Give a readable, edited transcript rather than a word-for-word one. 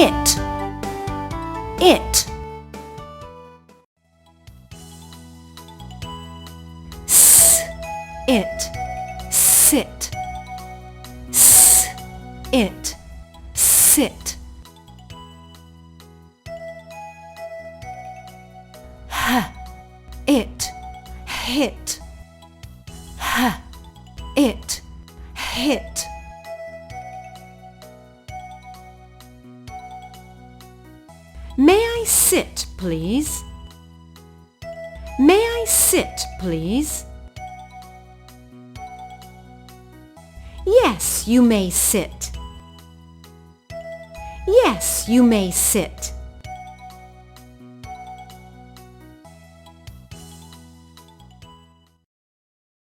it, it. S, it, sit. S, it, sit. H, it, hit. H, it, hit. May I sit, please? May I sit, please? Yes, you may sit. Yes, you may sit.